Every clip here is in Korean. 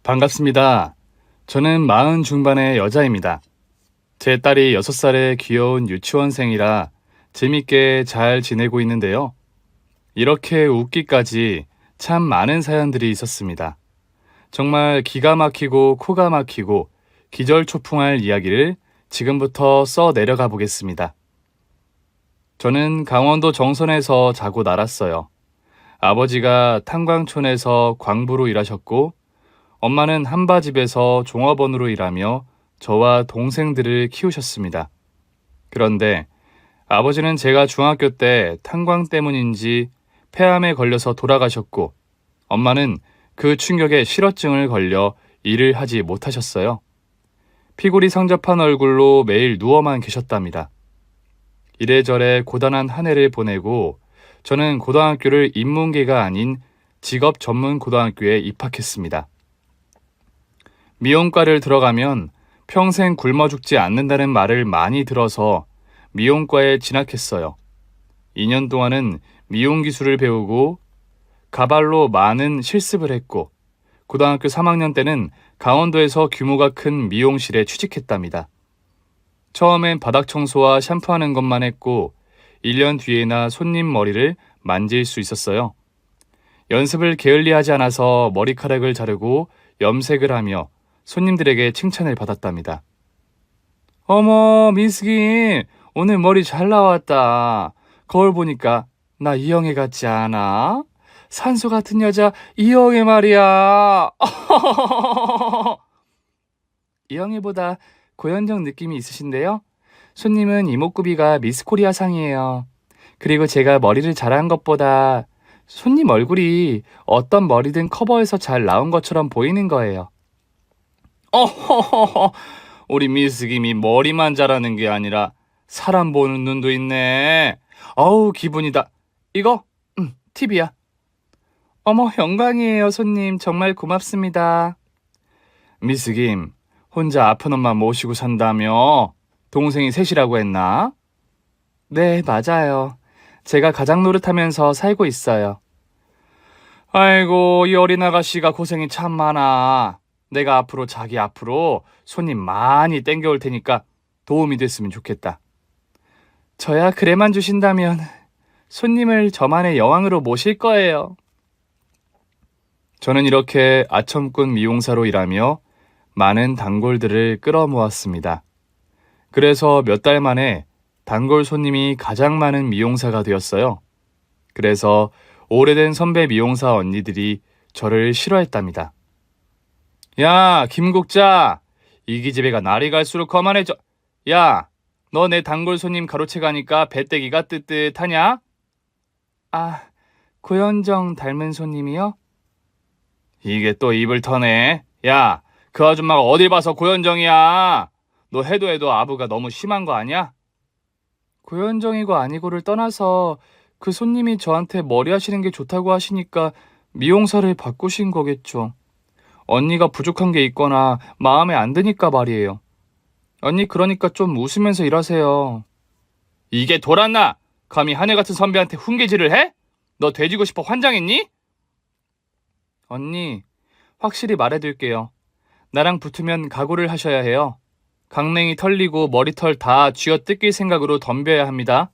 반갑습니다. 저는 40 중반의 여자입니다. 제 딸이 6살의 귀여운 유치원생이라 재밌게 잘 지내고 있는데요. 이렇게 웃기까지 참 많은 사연들이 있었습니다. 정말 기가 막히고 코가 막히고 기절초풍할 이야기를 지금부터 써 내려가 보겠습니다. 저는 강원도 정선에서 자고 날았어요. 아버지가 탄광촌에서 광부로 일하셨고 엄마는 한바집에서 종업원으로 일하며 저와 동생들을 키우셨습니다. 그런데 아버지는 제가 중학교 때 탄광 때문인지 폐암에 걸려서 돌아가셨고 엄마는 그 충격에 실어증을 걸려 일을 하지 못하셨어요. 피골이 상접한 얼굴로 매일 누워만 계셨답니다. 이래저래 고단한 한 해를 보내고 저는 고등학교를 인문계가 아닌 직업 전문 고등학교에 입학했습니다. 미용과를 들어가면 평생 굶어 죽지 않는다는 말을 많이 들어서 미용과에 진학했어요. 2년 동안은 미용 기술을 배우고 가발로 많은 실습을 했고 고등학교 3학년 때는 강원도에서 규모가 큰 미용실에 취직했답니다. 처음엔 바닥 청소와 샴푸하는 것만 했고 1년 뒤에나 손님 머리를 만질 수 있었어요. 연습을 게을리하지 않아서 머리카락을 자르고 염색을 하며 손님들에게 칭찬을 받았답니다. 어머, 미스김, 오늘 머리 잘 나왔다. 거울 보니까 나 이영애 같지 않아? 산소 같은 여자 이영애 말이야. 이영애보다 고현정 느낌이 있으신데요? 손님은 이목구비가 미스코리아 상이에요. 그리고 제가 머리를 잘한 것보다 손님 얼굴이 어떤 머리든 커버해서 잘 나온 것처럼 보이는 거예요. 어허허허, 우리 미스김이 머리만 잘하는 게 아니라 사람 보는 눈도 있네. 어우, 기분이다. 이거? 팁이야. 어머, 영광이에요, 손님. 정말 고맙습니다. 미스김, 혼자 아픈 엄마 모시고 산다며? 동생이 셋이라고 했나? 네, 맞아요. 제가 가장 노릇하면서 살고 있어요. 아이고, 이 어린 아가씨가 고생이 참 많아. 내가 앞으로 자기 앞으로 손님 많이 땡겨올 테니까 도움이 됐으면 좋겠다. 저야 그래만 주신다면 손님을 저만의 여왕으로 모실 거예요. 저는 이렇게 아첨꾼 미용사로 일하며 많은 단골들을 끌어모았습니다. 그래서 몇 달 만에 단골 손님이 가장 많은 미용사가 되었어요. 그래서 오래된 선배 미용사 언니들이 저를 싫어했답니다. 야, 김국자, 이 기집애가 날이 갈수록 거만해져. 야, 너 내 단골 손님 가로채 가니까 배때기가 뜨뜻하냐? 아, 고현정 닮은 손님이요? 이게 또 입을 터네. 야, 그 아줌마가 어딜 봐서 고현정이야. 너 해도 아부가 너무 심한 거 아니야? 고현정이고 아니고를 떠나서 그 손님이 저한테 머리 하시는 게 좋다고 하시니까 미용사를 바꾸신 거겠죠. 언니가 부족한 게 있거나 마음에 안 드니까 말이에요. 언니, 그러니까 좀 웃으면서 일하세요. 이게 돌았나? 감히 하늘 같은 선배한테 훈계질을 해? 너 돼지고 싶어 환장했니? 언니, 확실히 말해둘게요. 나랑 붙으면 각오를 하셔야 해요. 강냉이 털리고 머리털 다 쥐어 뜯길 생각으로 덤벼야 합니다.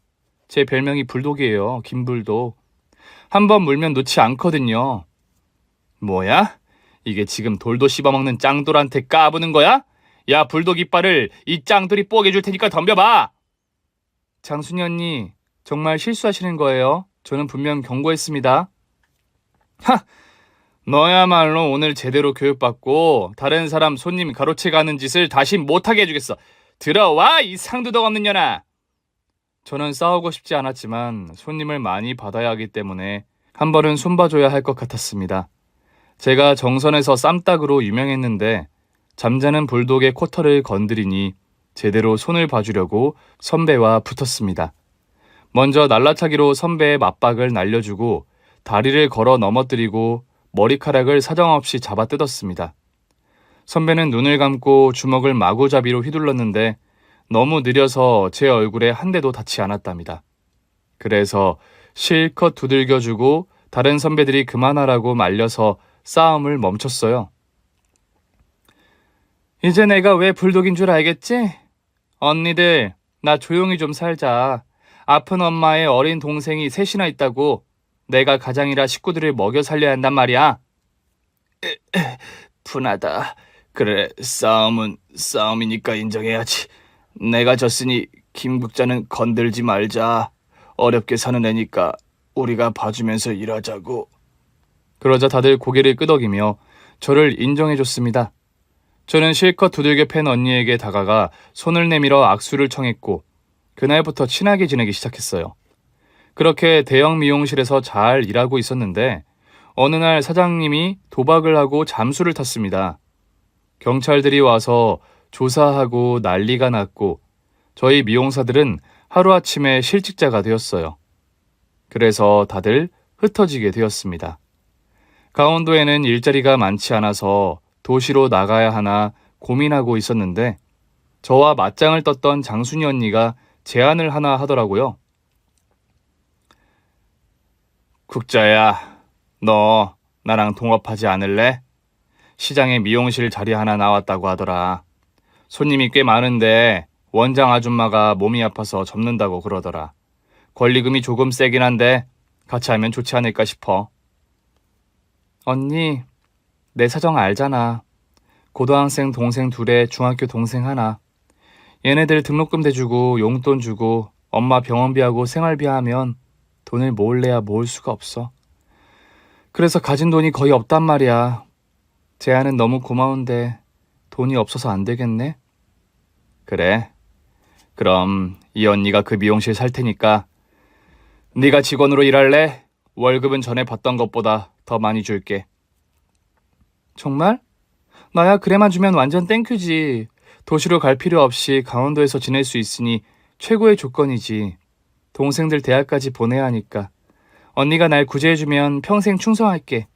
제 별명이 불독이에요. 김불독. 한번 물면 놓지 않거든요. 뭐야? 이게 지금 돌도 씹어먹는 짱돌한테 까부는 거야? 야, 불독 이빨을 이 짱돌이 뽀개줄 테니까 덤벼봐. 장순이 언니, 정말 실수하시는 거예요. 저는 분명 경고했습니다. 하! 너야말로 오늘 제대로 교육받고 다른 사람 손님 가로채 가는 짓을 다시 못하게 해주겠어. 들어와, 이 상두덕 없는 년아. 저는 싸우고 싶지 않았지만 손님을 많이 받아야 하기 때문에 한 번은 손봐줘야 할 것 같았습니다. 제가 정선에서 쌈딱으로 유명했는데 잠자는 불독의 코털을 건드리니 제대로 손을 봐주려고 선배와 붙었습니다. 먼저 날라차기로 선배의 맞박을 날려주고 다리를 걸어 넘어뜨리고 머리카락을 사정없이 잡아 뜯었습니다. 선배는 눈을 감고 주먹을 마구잡이로 휘둘렀는데 너무 느려서 제 얼굴에 한 대도 닿지 않았답니다. 그래서 실컷 두들겨주고 다른 선배들이 그만하라고 말려서 싸움을 멈췄어요. 이제 내가 왜 불독인 줄 알겠지? 언니들, 나 조용히 좀 살자. 아픈 엄마의 어린 동생이 셋이나 있다고. 내가 가장이라 식구들을 먹여 살려야 한단 말이야. 분하다. 그래, 싸움은 싸움이니까 인정해야지. 내가 졌으니 김 국자는 건들지 말자. 어렵게 사는 애니까 우리가 봐주면서 일하자고. 그러자 다들 고개를 끄덕이며 저를 인정해줬습니다. 저는 실컷 두들겨 팬 언니에게 다가가 손을 내밀어 악수를 청했고 그날부터 친하게 지내기 시작했어요. 그렇게 대형 미용실에서 잘 일하고 있었는데 어느 날 사장님이 도박을 하고 잠수를 탔습니다. 경찰들이 와서 조사하고 난리가 났고 저희 미용사들은 하루아침에 실직자가 되었어요. 그래서 다들 흩어지게 되었습니다. 강원도에는 일자리가 많지 않아서 도시로 나가야 하나 고민하고 있었는데 저와 맞짱을 떴던 장순이 언니가 제안을 하나 하더라고요. 국자야, 너 나랑 동업하지 않을래? 시장에 미용실 자리 하나 나왔다고 하더라. 손님이 꽤 많은데 원장 아줌마가 몸이 아파서 접는다고 그러더라. 권리금이 조금 세긴 한데 같이 하면 좋지 않을까 싶어. 언니, 내 사정 알잖아. 고등학생 동생 둘에 중학교 동생 하나. 얘네들 등록금 대주고 용돈 주고 엄마 병원비하고 생활비 하면 돈을 모을래야 모을 수가 없어. 그래서 가진 돈이 거의 없단 말이야. 제안은 너무 고마운데 돈이 없어서 안 되겠네? 그래. 그럼 이 언니가 그 미용실 살 테니까 네가 직원으로 일할래? 월급은 전에 받던 것보다 더 많이 줄게. 정말? 나야 그래만 주면 완전 땡큐지. 도시로 갈 필요 없이 강원도에서 지낼 수 있으니 최고의 조건이지. 동생들 대학까지 보내야 하니까. 언니가 날 구제해주면 평생 충성할게.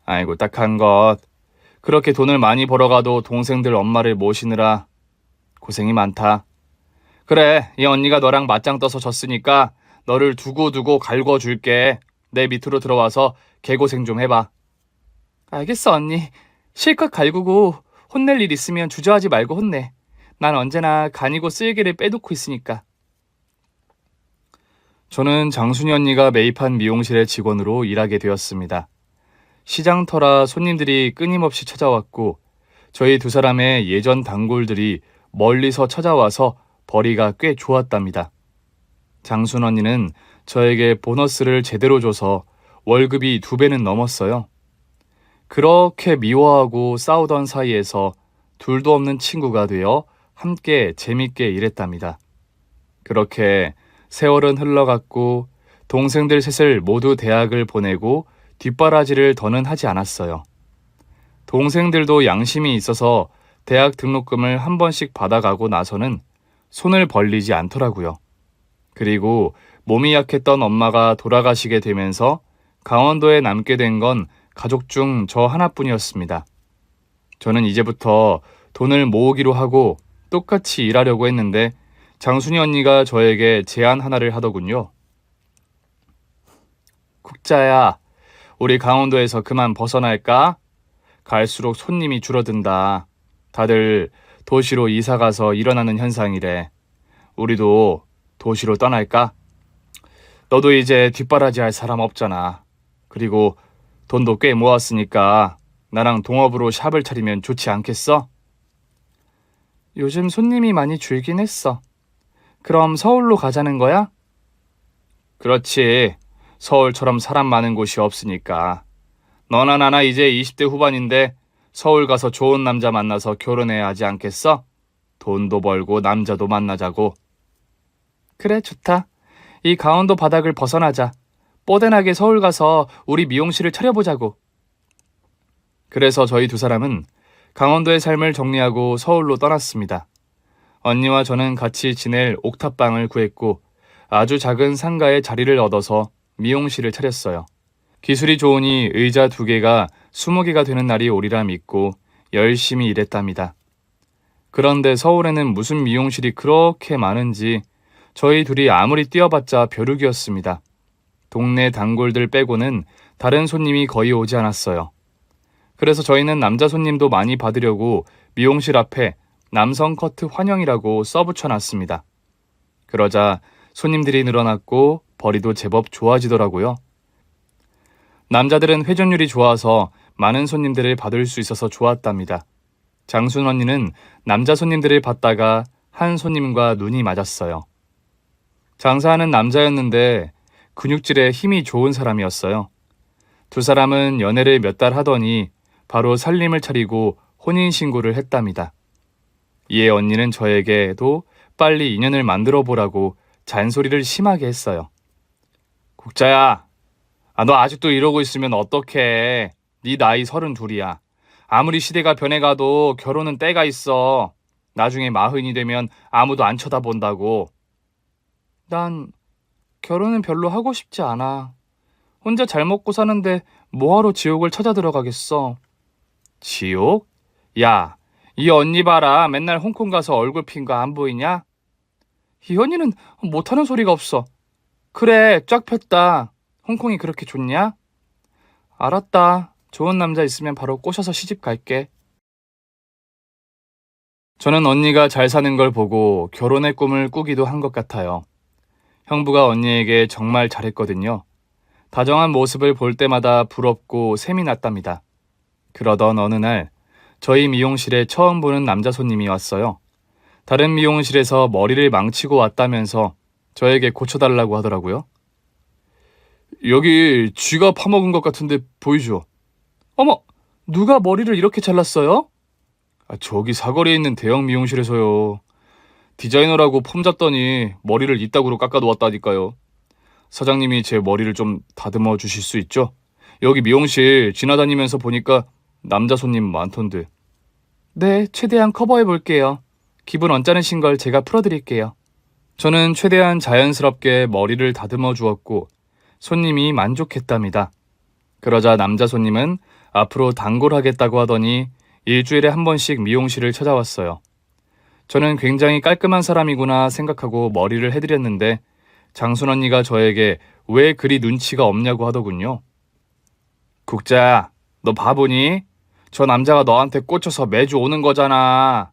아이고 딱한 것. 그렇게 돈을 많이 벌어가도 동생들 엄마를 모시느라 고생이 많다. 그래, 이 언니가 너랑 맞짱 떠서 졌으니까 너를 두고두고 갈궈줄게. 내 밑으로 들어와서 개고생 좀 해봐. 알겠어, 언니. 실컷 갈구고 혼낼 일 있으면 주저하지 말고 혼내. 난 언제나 간이고 쓸개를 빼놓고 있으니까. 저는 장순이 언니가 매입한 미용실의 직원으로 일하게 되었습니다. 시장터라 손님들이 끊임없이 찾아왔고 저희 두 사람의 예전 단골들이 멀리서 찾아와서 벌이가 꽤 좋았답니다. 장순 언니는 저에게 보너스를 제대로 줘서 월급이 2배는 넘었어요. 그렇게 미워하고 싸우던 사이에서 둘도 없는 친구가 되어 함께 재밌게 일했답니다. 그렇게 세월은 흘러갔고 동생들 셋을 모두 대학을 보내고 뒷바라지를 더는 하지 않았어요. 동생들도 양심이 있어서 대학 등록금을 한 번씩 받아가고 나서는 손을 벌리지 않더라고요. 그리고 몸이 약했던 엄마가 돌아가시게 되면서 강원도에 남게 된 건 가족 중 저 하나뿐이었습니다. 저는 이제부터 돈을 모으기로 하고 똑같이 일하려고 했는데 장순이 언니가 저에게 제안 하나를 하더군요. 국자야, 우리 강원도에서 그만 벗어날까? 갈수록 손님이 줄어든다. 다들 도시로 이사가서 일어나는 현상이래. 우리도 도시로 떠날까? 너도 이제 뒷바라지 할 사람 없잖아. 그리고 돈도 꽤 모았으니까 나랑 동업으로 샵을 차리면 좋지 않겠어? 요즘 손님이 많이 줄긴 했어. 그럼 서울로 가자는 거야? 그렇지. 서울처럼 사람 많은 곳이 없으니까. 너나 나나 이제 20대 후반인데 서울 가서 좋은 남자 만나서 결혼해야 하지 않겠어? 돈도 벌고 남자도 만나자고. 그래, 좋다. 이 강원도 바닥을 벗어나자. 뽀대나게 서울 가서 우리 미용실을 차려보자고. 그래서 저희 두 사람은 강원도의 삶을 정리하고 서울로 떠났습니다. 언니와 저는 같이 지낼 옥탑방을 구했고 아주 작은 상가에 자리를 얻어서 미용실을 차렸어요. 기술이 좋으니 의자 2개가 20개가 되는 날이 오리라 믿고 열심히 일했답니다. 그런데 서울에는 무슨 미용실이 그렇게 많은지 저희 둘이 아무리 뛰어봤자 벼룩이었습니다. 동네 단골들 빼고는 다른 손님이 거의 오지 않았어요. 그래서 저희는 남자 손님도 많이 받으려고 미용실 앞에 남성 커트 환영이라고 써붙여 놨습니다. 그러자 손님들이 늘어났고 벌이도 제법 좋아지더라고요. 남자들은 회전율이 좋아서 많은 손님들을 받을 수 있어서 좋았답니다. 장순 언니는 남자 손님들을 받다가 한 손님과 눈이 맞았어요. 장사하는 남자였는데 근육질에 힘이 좋은 사람이었어요. 두 사람은 연애를 몇 달 하더니 바로 살림을 차리고 혼인신고를 했답니다. 이에 언니는 저에게도 빨리 인연을 만들어 보라고 잔소리를 심하게 했어요. 국자야, 너 아직도 이러고 있으면 어떡해. 네 나이 32이야. 아무리 시대가 변해가도 결혼은 때가 있어. 나중에 40이 되면 아무도 안 쳐다본다고. 난 결혼은 별로 하고 싶지 않아. 혼자 잘 먹고 사는데 뭐하러 지옥을 찾아 들어가겠어. 지옥? 야, 이 언니 봐라. 맨날 홍콩 가서 얼굴 핀 거 안 보이냐? 이 언니는 못하는 소리가 없어. 그래, 쫙 폈다. 홍콩이 그렇게 좋냐? 알았다. 좋은 남자 있으면 바로 꼬셔서 시집 갈게. 저는 언니가 잘 사는 걸 보고 결혼의 꿈을 꾸기도 한 것 같아요. 형부가 언니에게 정말 잘했거든요. 다정한 모습을 볼 때마다 부럽고 샘이 났답니다. 그러던 어느 날 저희 미용실에 처음 보는 남자 손님이 왔어요. 다른 미용실에서 머리를 망치고 왔다면서 저에게 고쳐달라고 하더라고요. 여기 쥐가 파먹은 것 같은데 보이죠? 어머, 누가 머리를 이렇게 잘랐어요? 저기 사거리에 있는 대형 미용실에서요. 디자이너라고 폼 잡더니 머리를 이따구로 깎아놓았다니까요. 사장님이 제 머리를 좀 다듬어 주실 수 있죠? 여기 미용실 지나다니면서 보니까 남자 손님 많던데. 네, 최대한 커버해 볼게요. 기분 언짢으신 걸 제가 풀어드릴게요. 저는 최대한 자연스럽게 머리를 다듬어 주었고 손님이 만족했답니다. 그러자 남자 손님은 앞으로 단골하겠다고 하더니 일주일에 한 번씩 미용실을 찾아왔어요. 저는 굉장히 깔끔한 사람이구나 생각하고 머리를 해드렸는데 장순 언니가 저에게 왜 그리 눈치가 없냐고 하더군요. 국자, 너 바보니? 저 남자가 너한테 꽂혀서 매주 오는 거잖아.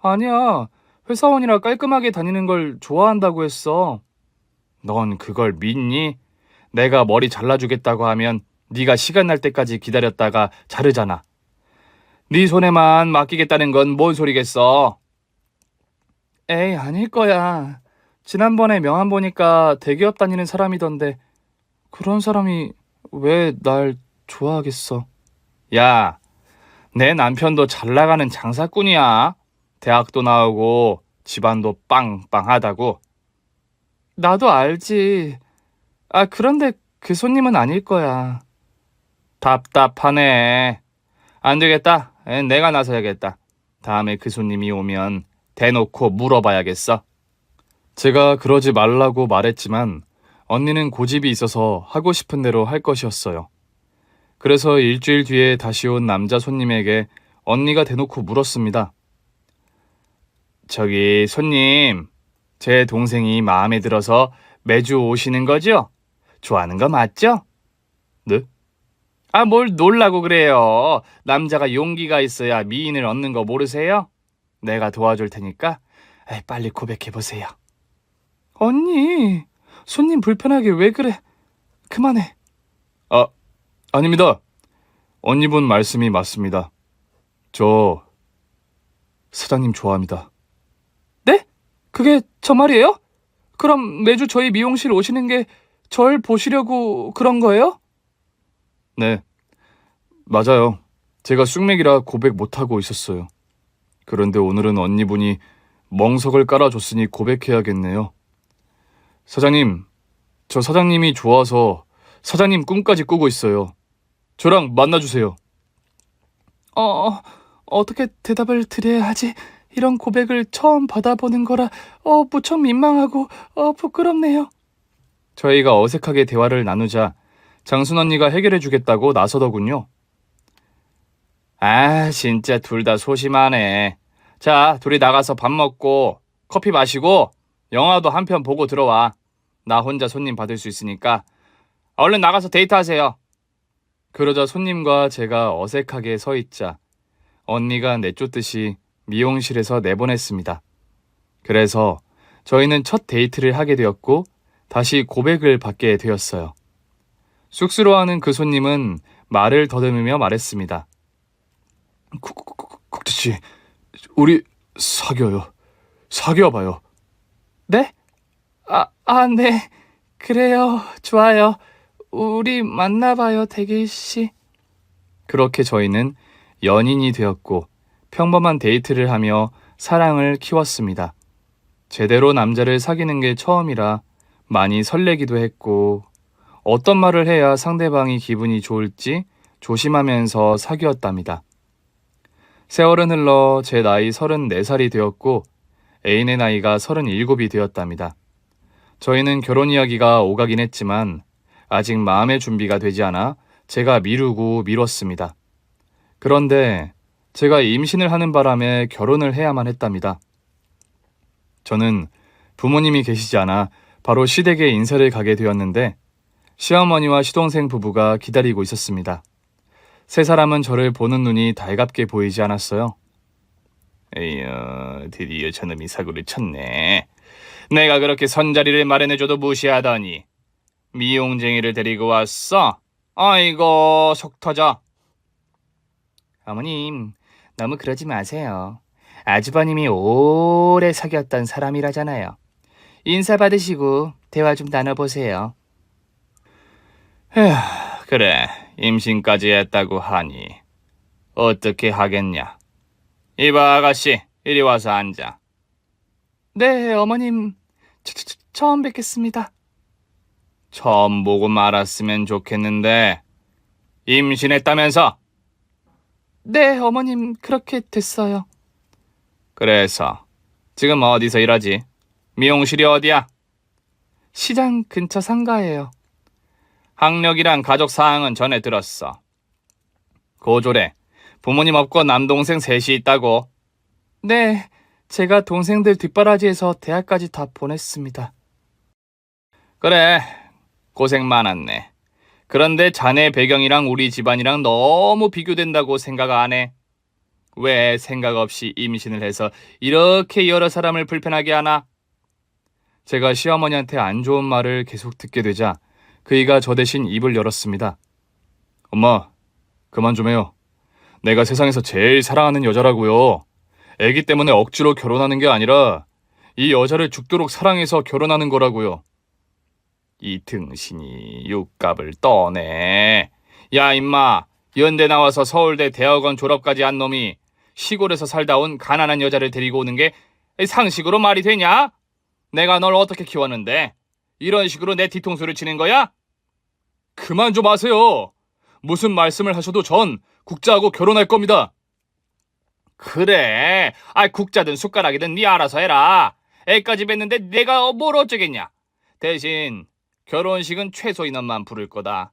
아니야, 회사원이라 깔끔하게 다니는 걸 좋아한다고 했어. 넌 그걸 믿니? 내가 머리 잘라주겠다고 하면 네가 시간 날 때까지 기다렸다가 자르잖아. 네 손에만 맡기겠다는 건 뭔 소리겠어? 에이, 아닐 거야. 지난번에 명함 보니까 대기업 다니는 사람이던데 그런 사람이 왜 날 좋아하겠어? 야, 내 남편도 잘 나가는 장사꾼이야. 대학도 나오고 집안도 빵빵하다고. 나도 알지. 그런데 그 손님은 아닐 거야. 답답하네. 안 되겠다. 내가 나서야겠다. 다음에 그 손님이 오면 대놓고 물어봐야겠어. 제가 그러지 말라고 말했지만 언니는 고집이 있어서 하고 싶은 대로 할 것이었어요. 그래서 일주일 뒤에 다시 온 남자 손님에게 언니가 대놓고 물었습니다. 저기 손님, 제 동생이 마음에 들어서 매주 오시는 거죠? 좋아하는 거 맞죠? 네? 뭘 놀라고 그래요. 남자가 용기가 있어야 미인을 얻는 거 모르세요? 내가 도와줄 테니까 빨리 고백해보세요. 언니, 손님 불편하게 왜 그래? 그만해. 아닙니다. 언니분 말씀이 맞습니다. 저 사장님 좋아합니다. 네? 그게 저 말이에요? 그럼 매주 저희 미용실 오시는 게 절 보시려고 그런 거예요? 네, 맞아요. 제가 쑥맥이라 고백 못하고 있었어요. 그런데 오늘은 언니분이 멍석을 깔아줬으니 고백해야겠네요. 사장님, 저 사장님이 좋아서 사장님 꿈까지 꾸고 있어요. 저랑 만나주세요. 어떻게 대답을 드려야 하지? 이런 고백을 처음 받아보는 거라 무척 민망하고 부끄럽네요. 저희가 어색하게 대화를 나누자 장순 언니가 해결해 주겠다고 나서더군요. 진짜 둘 다 소심하네. 자, 둘이 나가서 밥 먹고 커피 마시고 영화도 한 편 보고 들어와. 나 혼자 손님 받을 수 있으니까 얼른 나가서 데이트하세요. 그러자 손님과 제가 어색하게 서 있자 언니가 내쫓듯이 미용실에서 내보냈습니다. 그래서 저희는 첫 데이트를 하게 되었고 다시 고백을 받게 되었어요. 쑥스러워하는 그 손님은 말을 더듬으며 말했습니다. 국지씨, 우리 사귀어요. 사귀어봐요. 네? 네. 그래요. 좋아요. 우리 만나봐요, 대길씨. 그렇게 저희는 연인이 되었고 평범한 데이트를 하며 사랑을 키웠습니다. 제대로 남자를 사귀는 게 처음이라 많이 설레기도 했고 어떤 말을 해야 상대방이 기분이 좋을지 조심하면서 사귀었답니다. 세월은 흘러 제 나이 34살이 되었고 애인의 나이가 37이 되었답니다. 저희는 결혼 이야기가 오가긴 했지만 아직 마음의 준비가 되지 않아 제가 미루고 미뤘습니다. 그런데 제가 임신을 하는 바람에 결혼을 해야만 했답니다. 저는 부모님이 계시지 않아 바로 시댁에 인사를 가게 되었는데 시어머니와 시동생 부부가 기다리고 있었습니다. 세 사람은 저를 보는 눈이 달갑게 보이지 않았어요. 에휴, 드디어 저놈이 사고를 쳤네. 내가 그렇게 선자리를 마련해줘도 무시하더니 미용쟁이를 데리고 왔어? 아이고, 속 터져. 어머님, 너무 그러지 마세요. 아주버님이 오래 사귀었던 사람이라잖아요. 인사 받으시고 대화 좀 나눠보세요. 에휴, 그래, 임신까지 했다고 하니 어떻게 하겠냐. 이봐 아가씨, 이리 와서 앉아. 네, 어머님. 처음 뵙겠습니다. 처음 보고 말았으면 좋겠는데 임신했다면서? 네, 어머님, 그렇게 됐어요. 그래서 지금 어디서 일하지? 미용실이 어디야? 시장 근처 상가예요. 학력이랑 가족 사항은 전에 들었어. 고졸에 부모님 없고 남동생 셋이 있다고. 네, 제가 동생들 뒷바라지에서 대학까지 다 보냈습니다. 그래, 고생 많았네. 그런데 자네 배경이랑 우리 집안이랑 너무 비교된다고 생각 안 해? 왜 생각 없이 임신을 해서 이렇게 여러 사람을 불편하게 하나? 제가 시어머니한테 안 좋은 말을 계속 듣게 되자 그이가 저 대신 입을 열었습니다. 엄마, 그만 좀 해요. 내가 세상에서 제일 사랑하는 여자라고요. 애기 때문에 억지로 결혼하는 게 아니라 이 여자를 죽도록 사랑해서 결혼하는 거라고요. 이 등신이 육갑을 떠네. 야 임마, 연대 나와서 서울대 대학원 졸업까지 한 놈이 시골에서 살다 온 가난한 여자를 데리고 오는 게 상식으로 말이 되냐? 내가 널 어떻게 키웠는데 이런 식으로 내 뒤통수를 치는 거야? 그만 좀 하세요. 무슨 말씀을 하셔도 전 국자하고 결혼할 겁니다. 그래, 국자든 숟가락이든 네 알아서 해라. 애까지 뵀는데 내가 뭘 어쩌겠냐. 대신 결혼식은 최소 인원만 부를 거다.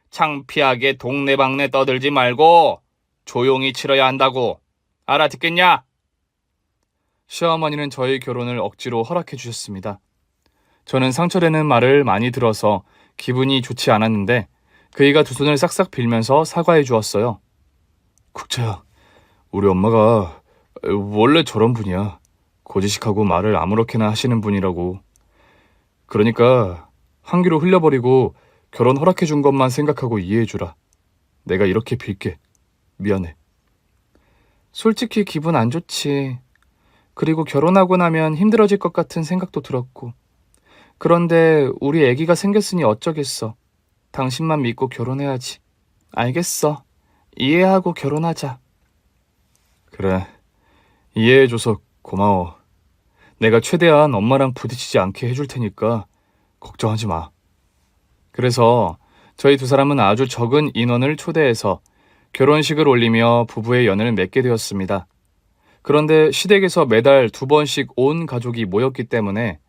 창피하게 동네방네 떠들지 말고 조용히 치러야 한다고. 알아듣겠냐? 시어머니는 저희 결혼을 억지로 허락해 주셨습니다. 저는 상처되는 말을 많이 들어서 기분이 좋지 않았는데 그이가 두 손을 싹싹 빌면서 사과해 주었어요. 국자야, 우리 엄마가 원래 저런 분이야. 고지식하고 말을 아무렇게나 하시는 분이라고. 그러니까 한 귀로 흘려버리고 결혼 허락해 준 것만 생각하고 이해해 주라. 내가 이렇게 빌게. 미안해. 솔직히 기분 안 좋지. 그리고 결혼하고 나면 힘들어질 것 같은 생각도 들었고. 그런데 우리 아기가 생겼으니 어쩌겠어. 당신만 믿고 결혼해야지. 알겠어. 이해하고 결혼하자. 그래. 이해해줘서 고마워. 내가 최대한 엄마랑 부딪히지 않게 해줄 테니까 걱정하지 마. 그래서 저희 두 사람은 아주 적은 인원을 초대해서 결혼식을 올리며 부부의 연을 맺게 되었습니다. 그런데 시댁에서 매달 2번씩 온 가족이 모였기 때문에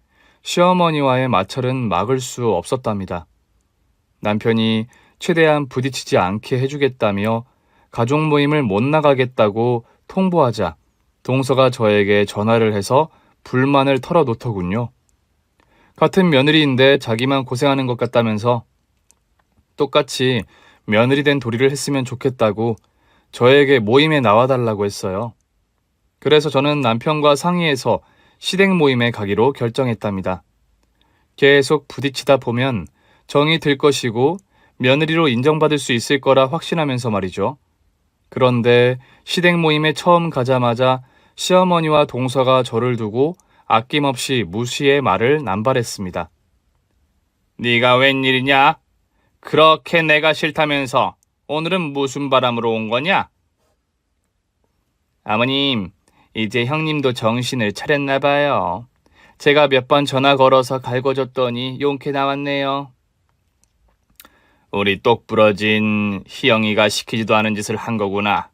시어머니와의 마찰은 막을 수 없었답니다. 남편이 최대한 부딪히지 않게 해주겠다며 가족 모임을 못 나가겠다고 통보하자 동서가 저에게 전화를 해서 불만을 털어놓더군요. 같은 며느리인데 자기만 고생하는 것 같다면서 똑같이 며느리 된 도리를 했으면 좋겠다고 저에게 모임에 나와달라고 했어요. 그래서 저는 남편과 상의해서 시댁 모임에 가기로 결정했답니다. 계속 부딪히다 보면 정이 들 것이고 며느리로 인정받을 수 있을 거라 확신하면서 말이죠. 그런데 시댁 모임에 처음 가자마자 시어머니와 동서가 저를 두고 아낌없이 무시의 말을 남발했습니다. 네가 웬일이냐? 그렇게 내가 싫다면서 오늘은 무슨 바람으로 온 거냐? 아버님, 이제 형님도 정신을 차렸나 봐요. 제가 몇 번 전화 걸어서 갈궈줬더니 용케 나왔네요. 우리 똑부러진 희영이가 시키지도 않은 짓을 한 거구나.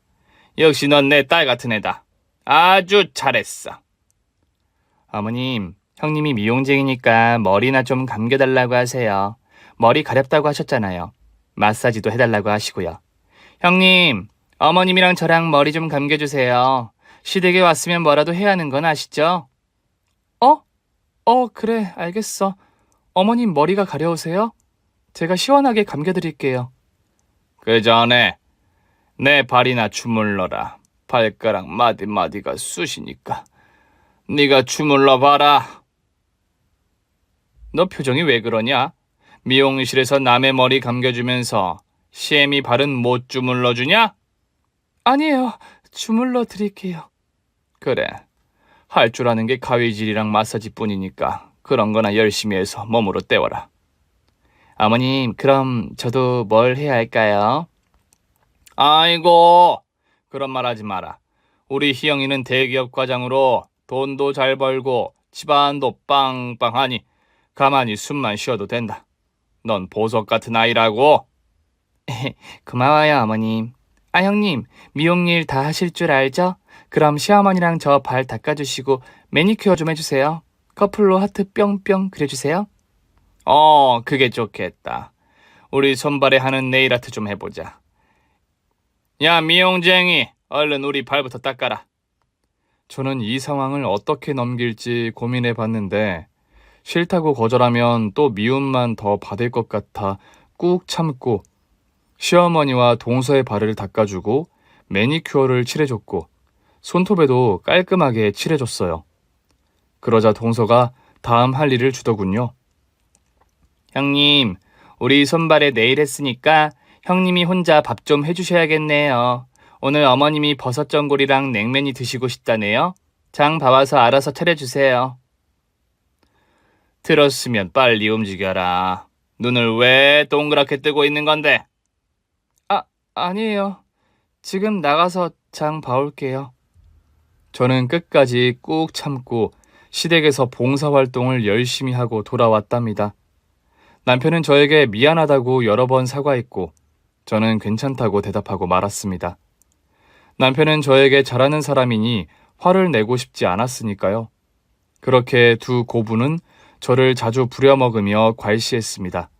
역시 넌 내 딸 같은 애다. 아주 잘했어. 어머님, 형님이 미용쟁이니까 머리나 좀 감겨달라고 하세요. 머리 가렵다고 하셨잖아요. 마사지도 해달라고 하시고요. 형님, 어머님이랑 저랑 머리 좀 감겨주세요. 시댁에 왔으면 뭐라도 해야 하는 건 아시죠? 그래, 알겠어. 어머님 머리가 가려우세요? 제가 시원하게 감겨드릴게요. 그 전에 내 발이나 주물러라. 발가락 마디마디가 쑤시니까. 네가 주물러 봐라. 너 표정이 왜 그러냐? 미용실에서 남의 머리 감겨주면서 시애미 발은 못 주물러주냐? 아니에요. 주물러 드릴게요. 그래. 할 줄 아는 게 가위질이랑 마사지뿐이니까 그런 거나 열심히 해서 몸으로 때워라. 어머님, 그럼 저도 뭘 해야 할까요? 아이고, 그런 말 하지 마라. 우리 희영이는 대기업 과장으로 돈도 잘 벌고 집안도 빵빵하니 가만히 숨만 쉬어도 된다. 넌 보석 같은 아이라고. 고마워요, 어머님. 아, 형님, 미용일 다 하실 줄 알죠? 그럼 시어머니랑 저 발 닦아주시고 매니큐어 좀 해주세요. 커플로 하트 뿅뿅 그려주세요. 그게 좋겠다. 우리 손발에 하는 네일 아트 좀 해보자. 야, 미용쟁이, 얼른 우리 발부터 닦아라. 저는 이 상황을 어떻게 넘길지 고민해봤는데 싫다고 거절하면 또 미움만 더 받을 것 같아 꾹 참고 시어머니와 동서의 발을 닦아주고 매니큐어를 칠해줬고 손톱에도 깔끔하게 칠해줬어요. 그러자 동서가 다음 할 일을 주더군요. 형님, 우리 손발에 네일 했으니까 형님이 혼자 밥 좀 해주셔야겠네요. 오늘 어머님이 버섯전골이랑 냉면이 드시고 싶다네요. 장 봐와서 알아서 차려주세요. 들었으면 빨리 움직여라. 눈을 왜 동그랗게 뜨고 있는 건데? 아니에요. 지금 나가서 장 봐올게요. 저는 끝까지 꾹 참고 시댁에서 봉사활동을 열심히 하고 돌아왔답니다. 남편은 저에게 미안하다고 여러 번 사과했고 저는 괜찮다고 대답하고 말았습니다. 남편은 저에게 잘하는 사람이니 화를 내고 싶지 않았으니까요. 그렇게 두 고부는 저를 자주 부려먹으며 괄시했습니다.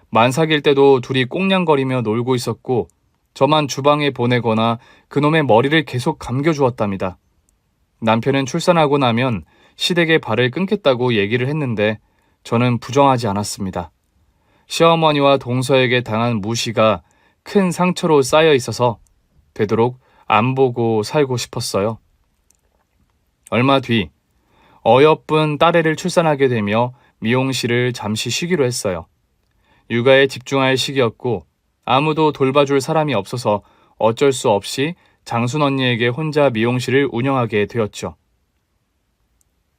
만삭일 때도 둘이 꽁냥거리며 놀고 있었고 저만 주방에 보내거나 그놈의 머리를 계속 감겨주었답니다. 남편은 출산하고 나면 시댁의 발을 끊겠다고 얘기를 했는데 저는 부정하지 않았습니다. 시어머니와 동서에게 당한 무시가 큰 상처로 쌓여 있어서 되도록 안 보고 살고 싶었어요. 얼마 뒤 어여쁜 딸애를 출산하게 되며 미용실을 잠시 쉬기로 했어요. 육아에 집중할 시기였고 아무도 돌봐줄 사람이 없어서 어쩔 수 없이 장순 언니에게 혼자 미용실을 운영하게 되었죠.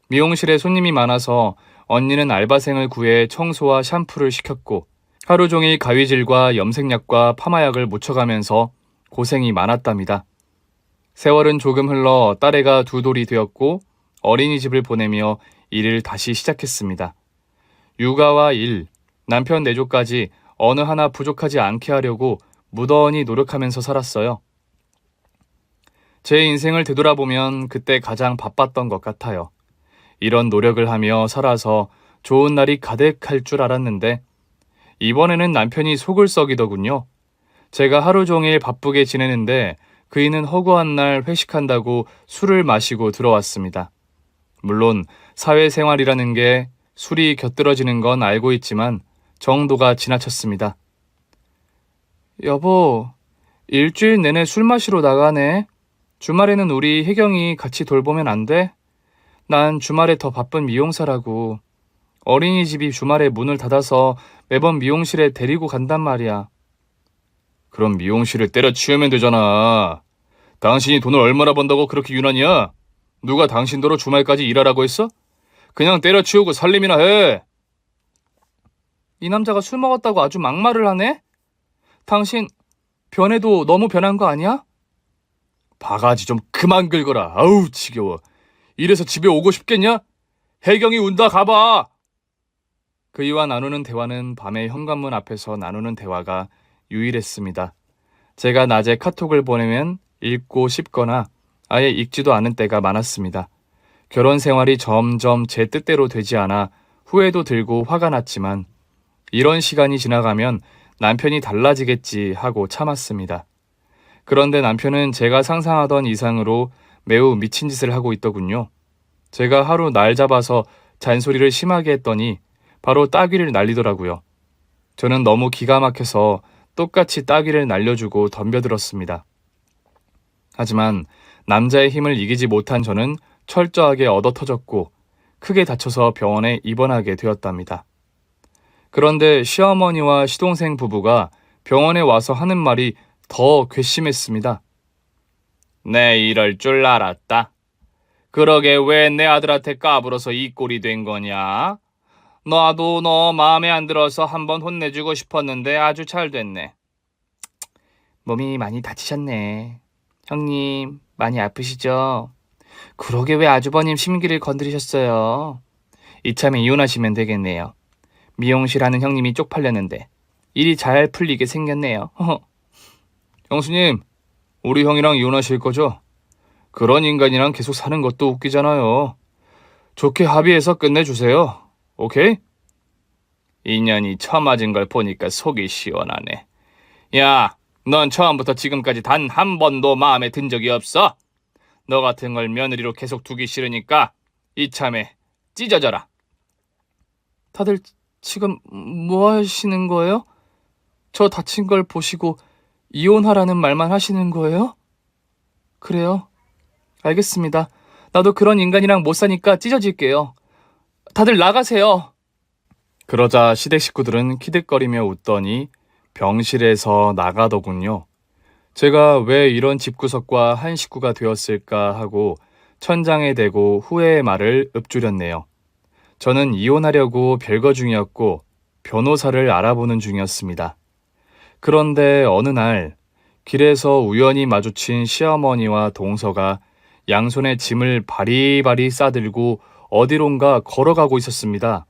미용실에 손님이 많아서 언니는 알바생을 구해 청소와 샴푸를 시켰고 하루 종일 가위질과 염색약과 파마약을 묻혀가면서 고생이 많았답니다. 세월은 조금 흘러 딸애가 두 돌이 되었고 어린이집을 보내며 일을 다시 시작했습니다. 육아와 일, 남편 내조까지 어느 하나 부족하지 않게 하려고 무던히 노력하면서 살았어요. 제 인생을 되돌아보면 그때 가장 바빴던 것 같아요. 이런 노력을 하며 살아서 좋은 날이 가득할 줄 알았는데 이번에는 남편이 속을 썩이더군요. 제가 하루 종일 바쁘게 지내는데 그이는 허구한 날 회식한다고 술을 마시고 들어왔습니다. 물론 사회생활이라는 게 술이 곁들어지는 건 알고 있지만 정도가 지나쳤습니다. 여보, 일주일 내내 술 마시러 나가네. 주말에는 우리 혜경이 같이 돌보면 안 돼? 난 주말에 더 바쁜 미용사라고. 어린이집이 주말에 문을 닫아서 매번 미용실에 데리고 간단 말이야. 그럼 미용실을 때려치우면 되잖아. 당신이 돈을 얼마나 번다고 그렇게 유난이야? 누가 당신더러 주말까지 일하라고 했어? 그냥 때려치우고 살림이나 해. 이 남자가 술 먹었다고 아주 막말을 하네? 당신 변해도 너무 변한 거 아니야? 바가지 좀 그만 긁어라. 아우 지겨워. 이래서 집에 오고 싶겠냐? 혜경이 운다 가봐. 그이와 나누는 대화는 밤에 현관문 앞에서 나누는 대화가 유일했습니다. 제가 낮에 카톡을 보내면 읽고 싶거나 아예 읽지도 않은 때가 많았습니다. 결혼 생활이 점점 제 뜻대로 되지 않아 후회도 들고 화가 났지만 이런 시간이 지나가면 남편이 달라지겠지 하고 참았습니다. 그런데 남편은 제가 상상하던 이상으로 매우 미친 짓을 하고 있더군요. 제가 하루 날 잡아서 잔소리를 심하게 했더니 바로 따귀를 날리더라고요. 저는 너무 기가 막혀서 똑같이 따귀를 날려주고 덤벼들었습니다. 하지만 남자의 힘을 이기지 못한 저는 철저하게 얻어터졌고 크게 다쳐서 병원에 입원하게 되었답니다. 그런데 시어머니와 시동생 부부가 병원에 와서 하는 말이 더 괘씸했습니다. 내 이럴 줄 알았다. 그러게 왜 내 아들한테 까불어서 이 꼴이 된 거냐? 나도 너 마음에 안 들어서 한번 혼내주고 싶었는데 아주 잘 됐네. 몸이 많이 다치셨네. 형님, 많이 아프시죠? 그러게 왜 아주버님 심기를 건드리셨어요? 이참에 이혼하시면 되겠네요. 미용실 하는 형님이 쪽팔렸는데 일이 잘 풀리게 생겼네요. 형수님, 우리 형이랑 이혼하실 거죠? 그런 인간이랑 계속 사는 것도 웃기잖아요. 좋게 합의해서 끝내주세요. 오케이? 인연이 처맞은 걸 보니까 속이 시원하네. 야, 넌 처음부터 지금까지 단 한 번도 마음에 든 적이 없어? 너 같은 걸 며느리로 계속 두기 싫으니까 이참에 찢어져라. 다들 지금 뭐 하시는 거예요? 저 다친 걸 보시고 이혼하라는 말만 하시는 거예요? 그래요? 알겠습니다. 나도 그런 인간이랑 못 사니까 찢어질게요. 다들 나가세요. 그러자 시댁 식구들은 키득거리며 웃더니 병실에서 나가더군요. 제가 왜 이런 집구석과 한 식구가 되었을까 하고 천장에 대고 후회의 말을 읊조렸네요. 저는 이혼하려고 별거 중이었고 변호사를 알아보는 중이었습니다. 그런데 어느 날 길에서 우연히 마주친 시어머니와 동서가 양손에 짐을 바리바리 싸들고 어디론가 걸어가고 있었습니다.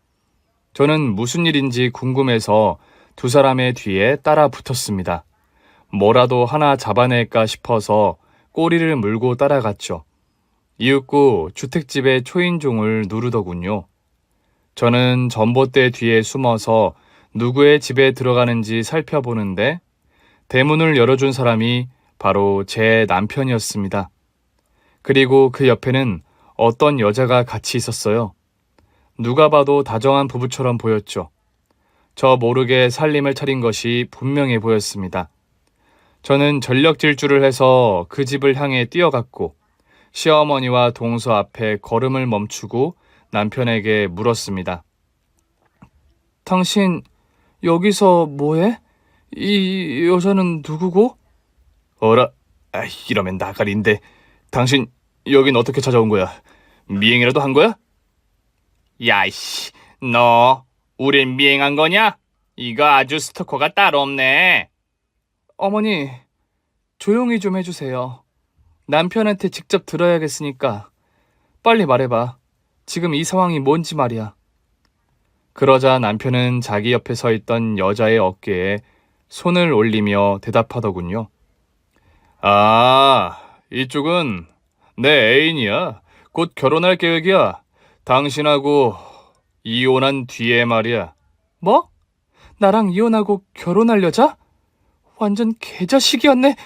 저는 무슨 일인지 궁금해서 두 사람의 뒤에 따라 붙었습니다. 뭐라도 하나 잡아낼까 싶어서 꼬리를 물고 따라갔죠. 이윽고 주택집의 초인종을 누르더군요. 저는 전봇대 뒤에 숨어서 누구의 집에 들어가는지 살펴보는데 대문을 열어준 사람이 바로 제 남편이었습니다. 그리고 그 옆에는 어떤 여자가 같이 있었어요. 누가 봐도 다정한 부부처럼 보였죠. 저 모르게 살림을 차린 것이 분명해 보였습니다. 저는 전력 질주를 해서 그 집을 향해 뛰어갔고 시어머니와 동서 앞에 걸음을 멈추고 남편에게 물었습니다. 당신 여기서 뭐해? 이 여자는 누구고? 어라, 이러면 나가리인데 당신 여긴 어떻게 찾아온 거야? 미행이라도 한 거야? 야이씨, 너 우릴 미행한 거냐? 이거 아주 스토커가 따로 없네. 어머니, 조용히 좀 해주세요. 남편한테 직접 들어야겠으니까 빨리 말해봐. 지금 이 상황이 뭔지 말이야. 그러자 남편은 자기 옆에 서 있던 여자의 어깨에 손을 올리며 대답하더군요. 아, 이쪽은 내 애인이야. 곧 결혼할 계획이야. 당신하고 이혼한 뒤에 말이야. 뭐? 나랑 이혼하고 결혼할 여자? 완전 개자식이었네.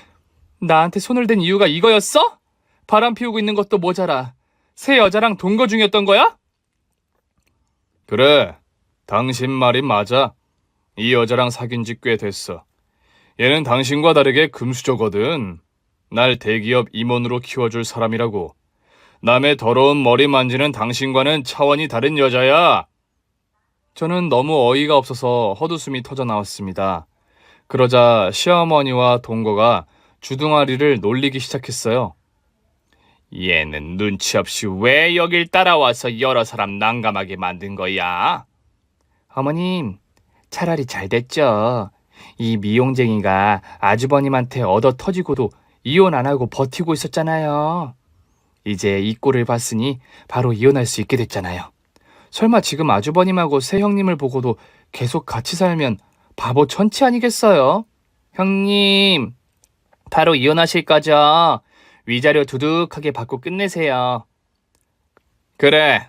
나한테 손을 댄 이유가 이거였어? 바람 피우고 있는 것도 모자라 새 여자랑 동거 중이었던 거야? 그래, 당신 말이 맞아. 이 여자랑 사귄 지 꽤 됐어. 얘는 당신과 다르게 금수저거든. 날 대기업 임원으로 키워줄 사람이라고. 남의 더러운 머리 만지는 당신과는 차원이 다른 여자야. 저는 너무 어이가 없어서 헛웃음이 터져 나왔습니다. 그러자 시어머니와 동거가 주둥아리를 놀리기 시작했어요. 얘는 눈치 없이 왜 여길 따라와서 여러 사람 난감하게 만든 거야? 어머님, 차라리 잘 됐죠. 이 미용쟁이가 아주버님한테 얻어 터지고도 이혼 안 하고 버티고 있었잖아요. 이제 이 꼴을 봤으니 바로 이혼할 수 있게 됐잖아요. 설마 지금 아주버님하고 새형님을 보고도 계속 같이 살면 바보 천치 아니겠어요? 형님, 바로 이혼하실 거죠? 위자료 두둑하게 받고 끝내세요. 그래,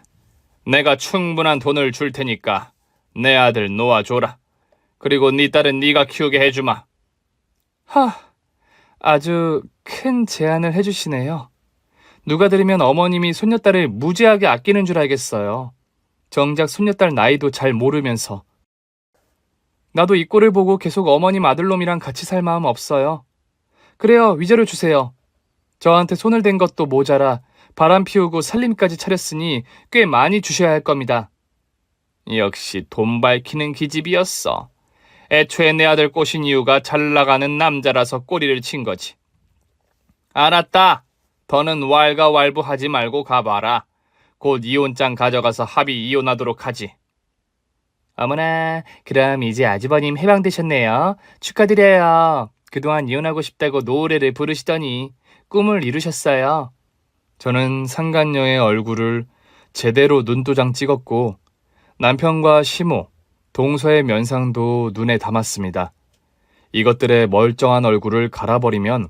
내가 충분한 돈을 줄 테니까 내 아들 놓아줘라. 그리고 네 딸은 네가 키우게 해주마. 아주 큰 제안을 해주시네요. 누가 들으면 어머님이 손녀딸을 무지하게 아끼는 줄 알겠어요. 정작 손녀딸 나이도 잘 모르면서. 나도 이 꼴을 보고 계속 어머님 아들놈이랑 같이 살 마음 없어요. 그래요, 위자료 주세요. 저한테 손을 댄 것도 모자라 바람 피우고 살림까지 차렸으니 꽤 많이 주셔야 할 겁니다. 역시 돈 밝히는 기집이었어. 애초에 내 아들 꼬신 이유가 잘 나가는 남자라서 꼬리를 친 거지. 알았다. 더는 왈가왈부하지 말고 가봐라. 곧 이혼장 가져가서 합의 이혼하도록 하지. 어머나, 그럼 이제 아주버님 해방되셨네요. 축하드려요. 그동안 이혼하고 싶다고 노래를 부르시더니 꿈을 이루셨어요. 저는 상간녀의 얼굴을 제대로 눈도장 찍었고 남편과 시모, 동서의 면상도 눈에 담았습니다. 이것들의 멀쩡한 얼굴을 갈아버리면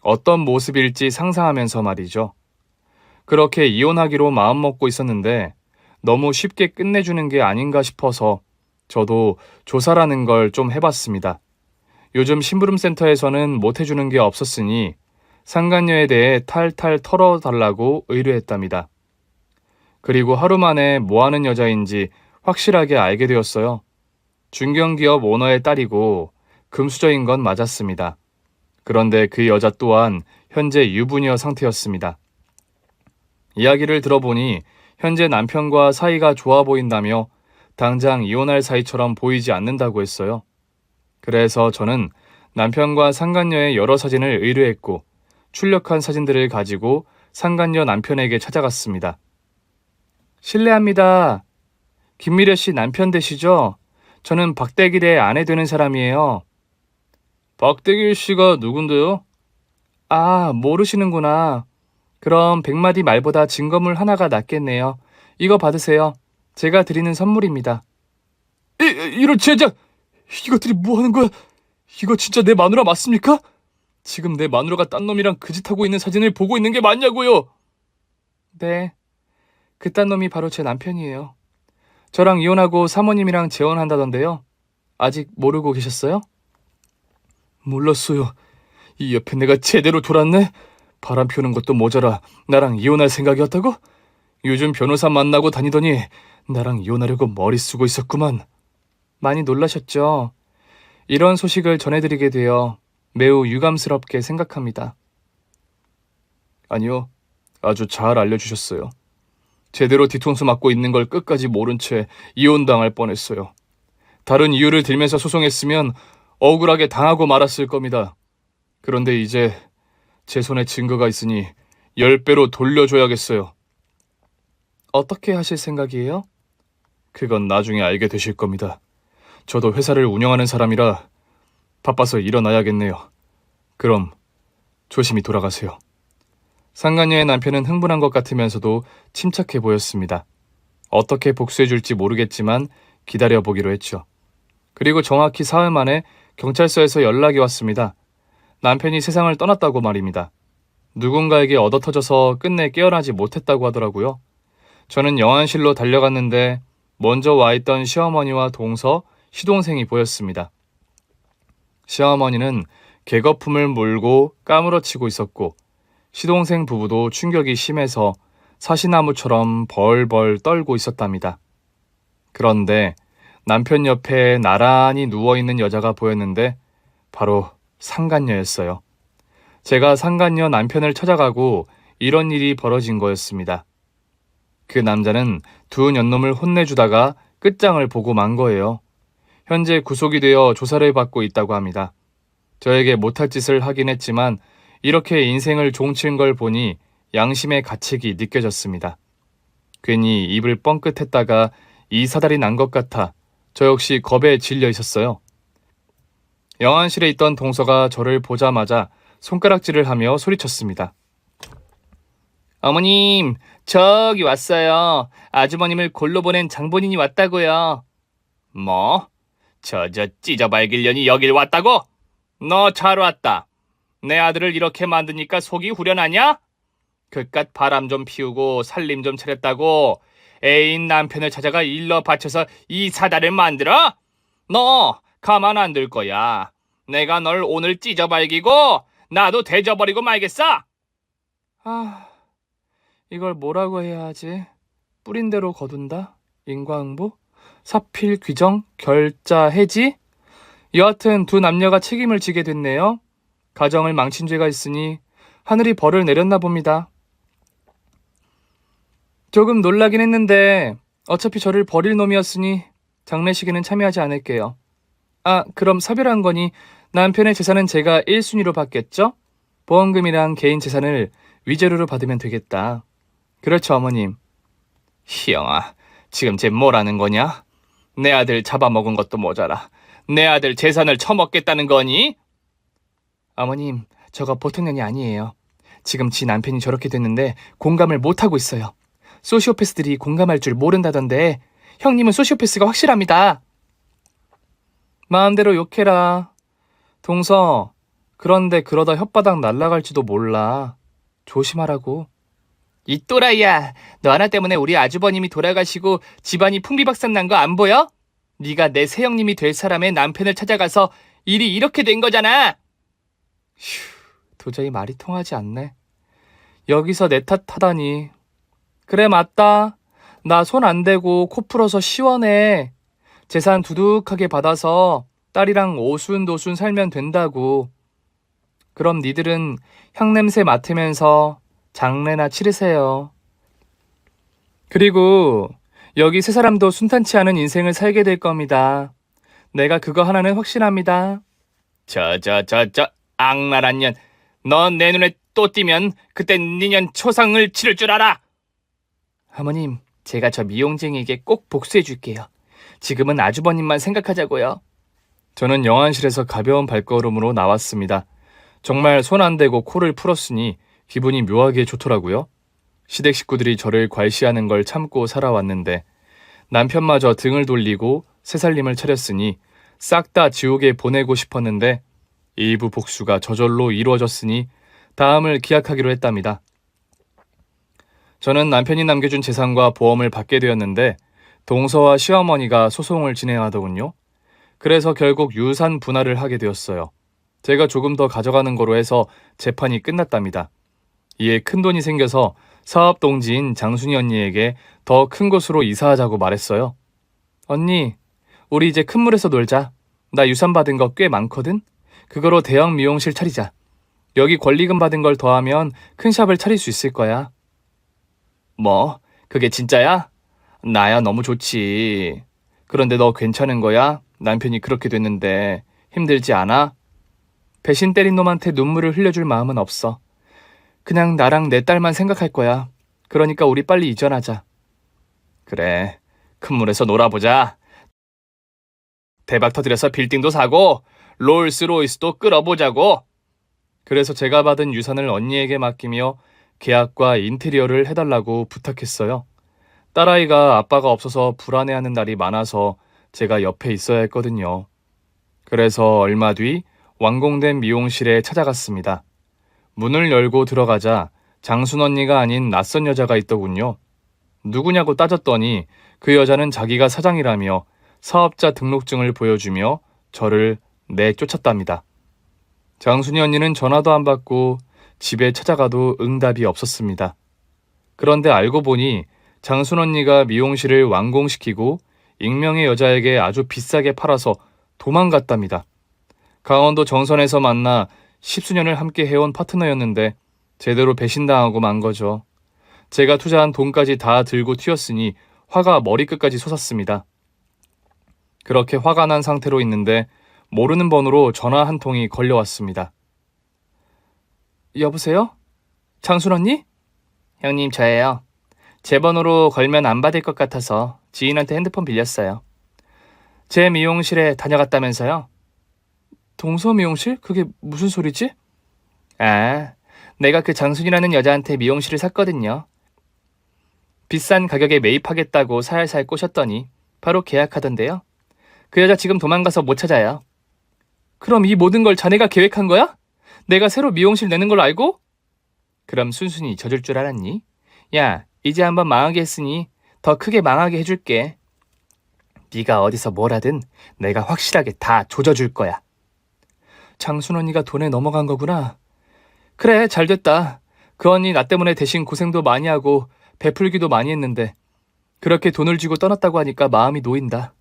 어떤 모습일지 상상하면서 말이죠. 그렇게 이혼하기로 마음먹고 있었는데 너무 쉽게 끝내주는 게 아닌가 싶어서 저도 조사라는 걸 좀 해봤습니다. 요즘 심부름센터에서는 못해주는 게 없었으니 상간녀에 대해 탈탈 털어달라고 의뢰했답니다. 그리고 하루 만에 뭐하는 여자인지 확실하게 알게 되었어요. 중견기업 오너의 딸이고 금수저인 건 맞았습니다. 그런데 그 여자 또한 현재 유부녀 상태였습니다. 이야기를 들어보니 현재 남편과 사이가 좋아 보인다며 당장 이혼할 사이처럼 보이지 않는다고 했어요. 그래서 저는 남편과 상간녀의 여러 사진을 의뢰했고 출력한 사진들을 가지고 상간녀 남편에게 찾아갔습니다. 실례합니다. 김미려 씨 남편 되시죠? 저는 박대길의 아내 되는 사람이에요. 박대길 씨가 누군데요? 아, 모르시는구나. 그럼 100마디 말보다 증거물 하나가 낫겠네요. 이거 받으세요. 제가 드리는 선물입니다. 이런 제작! 이것들이 뭐 하는 거야? 이거 진짜 내 마누라 맞습니까? 지금 내 마누라가 딴 놈이랑 그 짓하고 있는 사진을 보고 있는 게 맞냐고요? 네, 그딴 놈이 바로 제 남편이에요. 저랑 이혼하고 사모님이랑 재혼한다던데요. 아직 모르고 계셨어요? 몰랐어요. 이 옆에 내가 제대로 돌았네? 바람 피우는 것도 모자라 나랑 이혼할 생각이었다고? 요즘 변호사 만나고 다니더니 나랑 이혼하려고 머리 쓰고 있었구만. 많이 놀라셨죠? 이런 소식을 전해드리게 되어 매우 유감스럽게 생각합니다. 아니요, 아주 잘 알려주셨어요. 제대로 뒤통수 맞고 있는 걸 끝까지 모른 채 이혼당할 뻔했어요. 다른 이유를 들면서 소송했으면 억울하게 당하고 말았을 겁니다. 그런데 이제 제 손에 증거가 있으니 10배로 돌려줘야겠어요. 어떻게 하실 생각이에요? 그건 나중에 알게 되실 겁니다. 저도 회사를 운영하는 사람이라 바빠서 일어나야겠네요. 그럼 조심히 돌아가세요. 상간녀의 남편은 흥분한 것 같으면서도 침착해 보였습니다. 어떻게 복수해줄지 모르겠지만 기다려보기로 했죠. 그리고 정확히 사흘 만에 경찰서에서 연락이 왔습니다. 남편이 세상을 떠났다고 말입니다. 누군가에게 얻어터져서 끝내 깨어나지 못했다고 하더라고요. 저는 영안실로 달려갔는데 먼저 와 있던 시어머니와 동서, 시동생이 보였습니다. 시어머니는 개거품을 물고 까무러치고 있었고 시동생 부부도 충격이 심해서 사시나무처럼 벌벌 떨고 있었답니다. 그런데 남편 옆에 나란히 누워있는 여자가 보였는데 바로 상간녀였어요. 제가 상간녀 남편을 찾아가고 이런 일이 벌어진 거였습니다. 그 남자는 두 년놈을 혼내주다가 끝장을 보고 만 거예요. 현재 구속이 되어 조사를 받고 있다고 합니다. 저에게 못할 짓을 하긴 했지만 이렇게 인생을 종친 걸 보니 양심의 가책이 느껴졌습니다. 괜히 입을 뻥끗했다가 이 사달이 난 것 같아 저 역시 겁에 질려 있었어요. 영안실에 있던 동서가 저를 보자마자 손가락질을 하며 소리쳤습니다. 어머님, 저기 왔어요. 아주버님을 골로 보낸 장본인이 왔다고요. 뭐? 저 찢어발길년이 여길 왔다고? 너 잘 왔다. 내 아들을 이렇게 만드니까 속이 후련하냐? 그깟 바람 좀 피우고 살림 좀 차렸다고 애인 남편을 찾아가 일러 바쳐서 이 사달을 만들어? 너 가만 안 둘 거야. 내가 널 오늘 찢어발기고 나도 대져버리고 말겠어. 이걸 뭐라고 해야 하지? 뿌린 대로 거둔다? 인과응보? 사필 규정? 결자 해지? 여하튼 두 남녀가 책임을 지게 됐네요. 가정을 망친 죄가 있으니 하늘이 벌을 내렸나 봅니다. 조금 놀라긴 했는데 어차피 저를 버릴 놈이었으니 장례식에는 참여하지 않을게요. 그럼 사별한 거니 남편의 재산은 제가 1순위로 받겠죠? 보험금이랑 개인 재산을 위자료로 받으면 되겠다. 그렇죠, 어머님. 희영아, 지금 쟤 뭐라는 거냐? 내 아들 잡아먹은 것도 모자라 내 아들 재산을 처먹겠다는 거니? 어머님, 저거 보통 년이 아니에요. 지금 지 남편이 저렇게 됐는데 공감을 못하고 있어요. 소시오패스들이 공감할 줄 모른다던데 형님은 소시오패스가 확실합니다. 마음대로 욕해라. 동서, 그런데 그러다 혓바닥 날라갈지도 몰라. 조심하라고. 이 또라이야, 너 하나 때문에 우리 아주버님이 돌아가시고 집안이 풍비박산 난 거 안 보여? 네가 내 새형님이 될 사람의 남편을 찾아가서 일이 이렇게 된 거잖아. 휴, 도저히 말이 통하지 않네. 여기서 내 탓하다니. 그래, 맞다. 나 손 안 대고 코 풀어서 시원해. 재산 두둑하게 받아서 딸이랑 오순도순 살면 된다고. 그럼 니들은 향냄새 맡으면서 장례나 치르세요. 그리고 여기 세 사람도 순탄치 않은 인생을 살게 될 겁니다. 내가 그거 하나는 확신합니다. 악랄한 년. 넌 내 눈에 또 띄면 그때 니년 초상을 치를 줄 알아. 어머님, 제가 저 미용쟁이에게 꼭 복수해 줄게요. 지금은 아주버님만 생각하자고요. 저는 영안실에서 가벼운 발걸음으로 나왔습니다. 정말 손 안 대고 코를 풀었으니 기분이 묘하게 좋더라고요. 시댁 식구들이 저를 괄시하는 걸 참고 살아왔는데 남편마저 등을 돌리고 새살림을 차렸으니 싹 다 지옥에 보내고 싶었는데 일부 복수가 저절로 이루어졌으니 다음을 기약하기로 했답니다. 저는 남편이 남겨준 재산과 보험을 받게 되었는데 동서와 시어머니가 소송을 진행하더군요. 그래서 결국 유산 분할을 하게 되었어요. 제가 조금 더 가져가는 거로 해서 재판이 끝났답니다. 이에 큰돈이 생겨서 사업 동지인 장순이 언니에게 더 큰 곳으로 이사하자고 말했어요. 언니, 우리 이제 큰 물에서 놀자. 나 유산 받은 거 꽤 많거든? 그거로 대형 미용실 차리자. 여기 권리금 받은 걸 더하면 큰 샵을 차릴 수 있을 거야. 뭐? 그게 진짜야? 나야 너무 좋지. 그런데 너 괜찮은 거야? 남편이 그렇게 됐는데 힘들지 않아? 배신 때린 놈한테 눈물을 흘려줄 마음은 없어. 그냥 나랑 내 딸만 생각할 거야. 그러니까 우리 빨리 이전하자. 그래, 큰 물에서 놀아보자. 대박 터뜨려서 빌딩도 사고 롤스로이스도 끌어보자고. 그래서 제가 받은 유산을 언니에게 맡기며 계약과 인테리어를 해달라고 부탁했어요. 딸아이가 아빠가 없어서 불안해하는 날이 많아서 제가 옆에 있어야 했거든요. 그래서 얼마 뒤 완공된 미용실에 찾아갔습니다. 문을 열고 들어가자 장순 언니가 아닌 낯선 여자가 있더군요. 누구냐고 따졌더니 그 여자는 자기가 사장이라며 사업자 등록증을 보여주며 저를 내쫓았답니다. 장순이 언니는 전화도 안 받고 집에 찾아가도 응답이 없었습니다. 그런데 알고 보니 장순 언니가 미용실을 완공시키고 익명의 여자에게 아주 비싸게 팔아서 도망갔답니다. 강원도 정선에서 만나 십수년을 함께 해온 파트너였는데 제대로 배신당하고 만 거죠. 제가 투자한 돈까지 다 들고 튀었으니 화가 머리끝까지 솟았습니다. 그렇게 화가 난 상태로 있는데 모르는 번호로 전화 한 통이 걸려왔습니다. 여보세요? 장순 언니? 형님, 저예요. 제 번호로 걸면 안 받을 것 같아서 지인한테 핸드폰 빌렸어요. 제 미용실에 다녀갔다면서요? 동서 미용실? 그게 무슨 소리지? 아, 내가 그 장순이라는 여자한테 미용실을 샀거든요. 비싼 가격에 매입하겠다고 살살 꼬셨더니 바로 계약하던데요. 그 여자 지금 도망가서 못 찾아요. 그럼 이 모든 걸 자네가 계획한 거야? 내가 새로 미용실 내는 걸 알고? 그럼 순순히 져줄 줄 알았니? 야, 이제 한번 망하게 했으니 더 크게 망하게 해줄게. 네가 어디서 뭘 하든 내가 확실하게 다 조져줄 거야. 장순 언니가 돈에 넘어간 거구나. 그래, 잘 됐다. 그 언니 나 때문에 대신 고생도 많이 하고 베풀기도 많이 했는데 그렇게 돈을 쥐고 떠났다고 하니까 마음이 놓인다.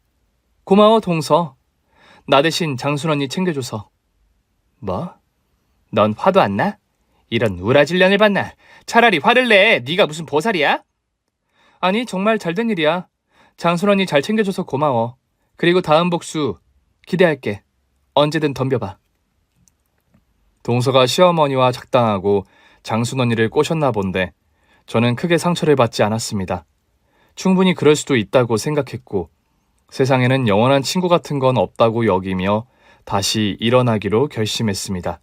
고마워, 동서. 나 대신 장순 언니 챙겨줘서. 뭐? 넌 화도 안 나? 이런 우라질년을 봤나? 차라리 화를 내. 네가 무슨 보살이야? 아니, 정말 잘된 일이야. 장순 언니 잘 챙겨줘서 고마워. 그리고 다음 복수 기대할게. 언제든 덤벼봐. 동서가 시어머니와 작당하고 장순 언니를 꼬셨나 본데 저는 크게 상처를 받지 않았습니다. 충분히 그럴 수도 있다고 생각했고 세상에는 영원한 친구 같은 건 없다고 여기며 다시 일어나기로 결심했습니다.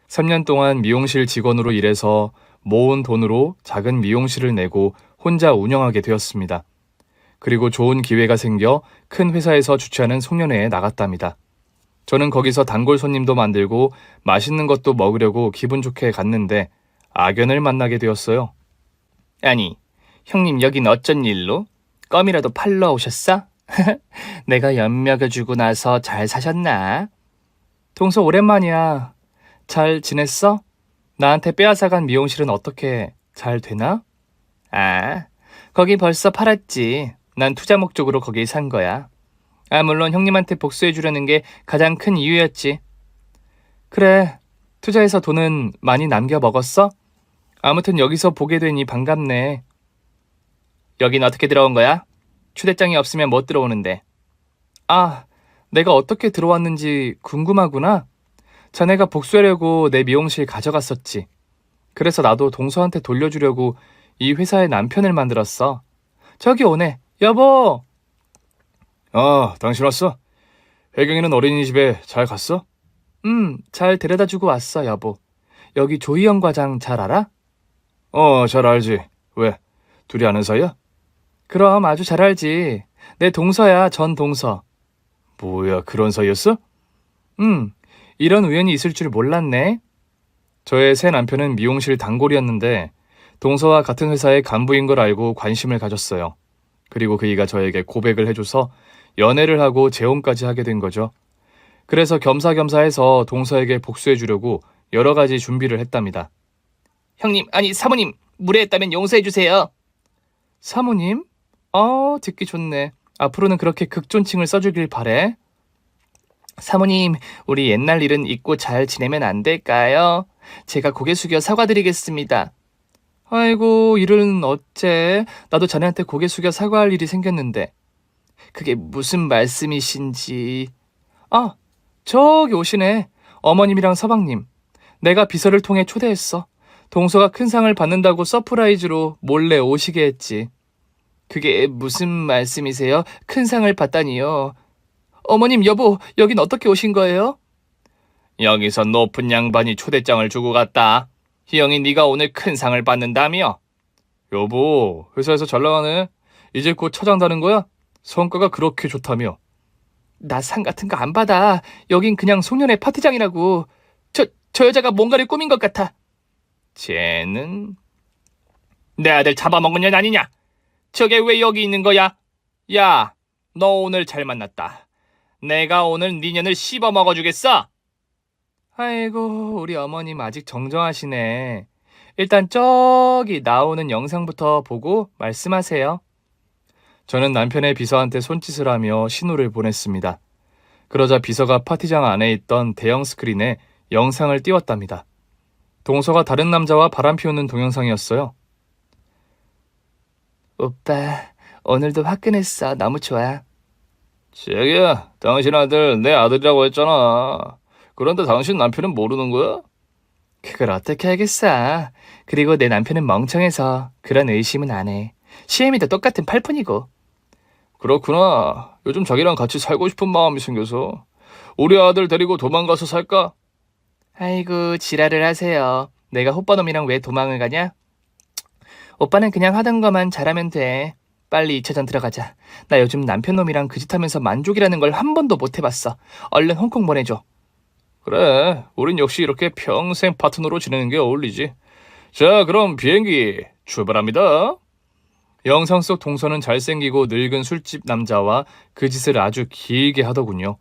3년 동안 미용실 직원으로 일해서 모은 돈으로 작은 미용실을 내고 혼자 운영하게 되었습니다. 그리고 좋은 기회가 생겨 큰 회사에서 주최하는 송년회에 나갔답니다. 저는 거기서 단골 손님도 만들고 맛있는 것도 먹으려고 기분 좋게 갔는데 악연을 만나게 되었어요. 아니, 형님 여긴 어쩐 일로? 껌이라도 팔러 오셨어? 내가 연맥여주고 나서 잘 사셨나? 동서 오랜만이야. 잘 지냈어? 나한테 빼앗아간 미용실은 어떻게 잘 되나? 아, 거기 벌써 팔았지. 난 투자 목적으로 거기 산 거야. 아, 물론 형님한테 복수해주려는 게 가장 큰 이유였지. 그래, 투자해서 돈은 많이 남겨 먹었어? 아무튼 여기서 보게 되니 반갑네. 여긴 어떻게 들어온 거야? 초대장이 없으면 못 들어오는데. 아, 내가 어떻게 들어왔는지 궁금하구나. 자네가 복수하려고 내 미용실 가져갔었지. 그래서 나도 동서한테 돌려주려고 이 회사의 남편을 만들었어. 저기 오네. 여보! 당신 왔어? 혜경이는 어린이집에 잘 갔어? 잘 데려다주고 왔어, 여보. 여기 조희영 과장 잘 알아? 잘 알지. 왜? 둘이 아는 사이야? 그럼 아주 잘 알지. 내 동서야, 전 동서. 뭐야, 그런 사이였어? 이런 우연이 있을 줄 몰랐네. 저의 새 남편은 미용실 단골이었는데 동서와 같은 회사의 간부인 걸 알고 관심을 가졌어요. 그리고 그이가 저에게 고백을 해줘서 연애를 하고 재혼까지 하게 된 거죠. 그래서 겸사겸사해서 동서에게 복수해주려고 여러 가지 준비를 했답니다. 형님, 아니 사모님, 무례했다면 용서해주세요. 사모님? 듣기 좋네. 앞으로는 그렇게 극존칭을 써주길 바래. 사모님, 우리 옛날 일은 잊고 잘 지내면 안 될까요? 제가 고개 숙여 사과드리겠습니다. 아이고, 일은 어째? 나도 자네한테 고개 숙여 사과할 일이 생겼는데. 그게 무슨 말씀이신지. 아, 저기 오시네. 어머님이랑 서방님. 내가 비서를 통해 초대했어. 동서가 큰 상을 받는다고 서프라이즈로 몰래 오시게 했지. 그게 무슨 말씀이세요? 큰 상을 받다니요. 어머님, 여보, 여긴 어떻게 오신 거예요? 여기서 높은 양반이 초대장을 주고 갔다. 희영이 네가 오늘 큰 상을 받는다며. 여보, 회사에서 잘 나가네. 이제 곧 차장 다는 거야? 성과가 그렇게 좋다며. 나 상 같은 거 안 받아. 여긴 그냥 송년회 파티장이라고. 저 여자가 뭔가를 꾸민 것 같아. 쟤는 내 아들 잡아먹은 년 아니냐? 저게 왜 여기 있는 거야? 야, 너 오늘 잘 만났다. 내가 오늘 네 년을 씹어 먹어주겠어. 아이고, 우리 어머님 아직 정정하시네. 일단 저기 나오는 영상부터 보고 말씀하세요. 저는 남편의 비서한테 손짓을 하며 신호를 보냈습니다. 그러자 비서가 파티장 안에 있던 대형 스크린에 영상을 띄웠답니다. 동서가 다른 남자와 바람 피우는 동영상이었어요. 오빠, 오늘도 화끈했어. 너무 좋아. 자기야, 당신 아들 내 아들이라고 했잖아. 그런데 당신 남편은 모르는 거야? 그걸 어떻게 알겠어. 그리고 내 남편은 멍청해서 그런 의심은 안 해. 시애미도 똑같은 팔푼이고. 그렇구나. 요즘 자기랑 같이 살고 싶은 마음이 생겨서. 우리 아들 데리고 도망가서 살까? 아이고, 지랄을 하세요. 내가 호빠놈이랑 왜 도망을 가냐? 오빠는 그냥 하던 거만 잘하면 돼. 빨리 2차전 들어가자. 나 요즘 남편 놈이랑 그 짓 하면서 만족이라는 걸 한 번도 못 해봤어. 얼른 홍콩 보내줘. 그래, 우린 역시 이렇게 평생 파트너로 지내는 게 어울리지. 자, 그럼 비행기 출발합니다. 영상 속 동서는 잘생기고 늙은 술집 남자와 그 짓을 아주 길게 하더군요.